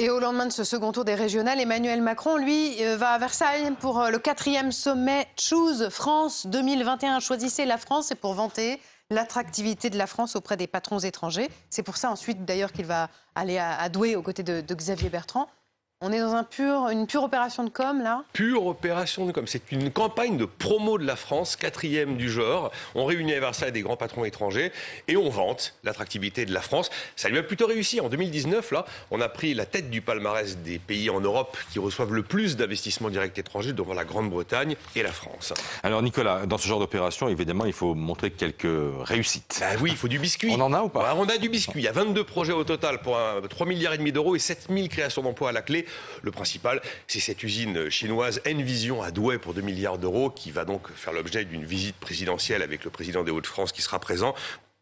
Et au lendemain de ce second tour des régionales, Emmanuel Macron, lui, va à Versailles pour le 4e sommet Choose France 2021. Choisissez la France, c'est pour vanter l'attractivité de la France auprès des patrons étrangers. C'est pour ça ensuite d'ailleurs qu'il va aller à Douai aux côtés de Xavier Bertrand. On est dans une pure opération de com, là ? Pure opération de com. C'est une campagne de promo de la France, 4e du genre. On réunit à Versailles des grands patrons étrangers et on vante l'attractivité de la France. Ça lui a plutôt réussi. En 2019, là, on a pris la tête du palmarès des pays en Europe qui reçoivent le plus d'investissements directs étrangers devant la Grande-Bretagne et la France. Alors Nicolas, dans ce genre d'opération, évidemment, il faut montrer quelques réussites. Bah oui, il faut du biscuit. On en a ou pas ? Alors, on a du biscuit. Il y a 22 projets au total pour 3,5 milliards d'euros et 7000 créations d'emplois à la clé. Le principal, c'est cette usine chinoise Envision à Douai pour 2 milliards d'euros qui va donc faire l'objet d'une visite présidentielle avec le président des Hauts-de-France qui sera présent.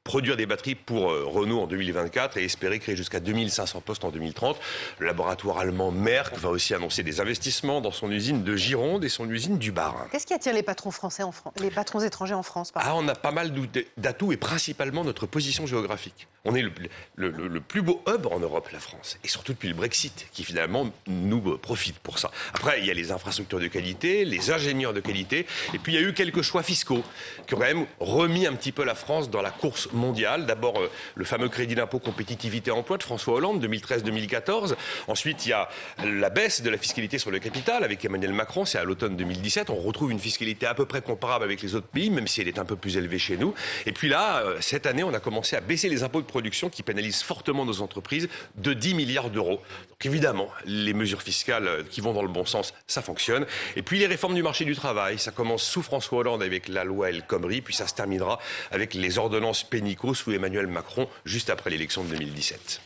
Produire des batteries pour Renault en 2024 et espérer créer jusqu'à 2500 postes en 2030. Le laboratoire allemand Merck va aussi annoncer des investissements dans son usine de Gironde et son usine du Bas-Rhin. Qu'est-ce qui attire les patrons français en France, les patrons étrangers en France, pardon ? On a pas mal d'atouts et principalement notre position géographique. On est le plus beau hub en Europe, la France. Et surtout depuis le Brexit, qui finalement nous profite pour ça. Après, il y a les infrastructures de qualité, les ingénieurs de qualité. Et puis, il y a eu quelques choix fiscaux qui ont quand même remis un petit peu la France dans la course mondiale. D'abord, le fameux crédit d'impôt compétitivité emploi de François Hollande, 2013-2014. Ensuite, il y a la baisse de la fiscalité sur le capital avec Emmanuel Macron. C'est à l'automne 2017. On retrouve une fiscalité à peu près comparable avec les autres pays, même si elle est un peu plus élevée chez nous. Et puis là, cette année, on a commencé à baisser les impôts de production qui pénalisent fortement nos entreprises de 10 milliards d'euros. Donc évidemment, les mesures fiscales qui vont dans le bon sens, ça fonctionne. Et puis les réformes du marché du travail, ça commence sous François Hollande avec la loi El Khomri, puis ça se terminera avec les ordonnances pénicaux sous Emmanuel Macron juste après l'élection de 2017.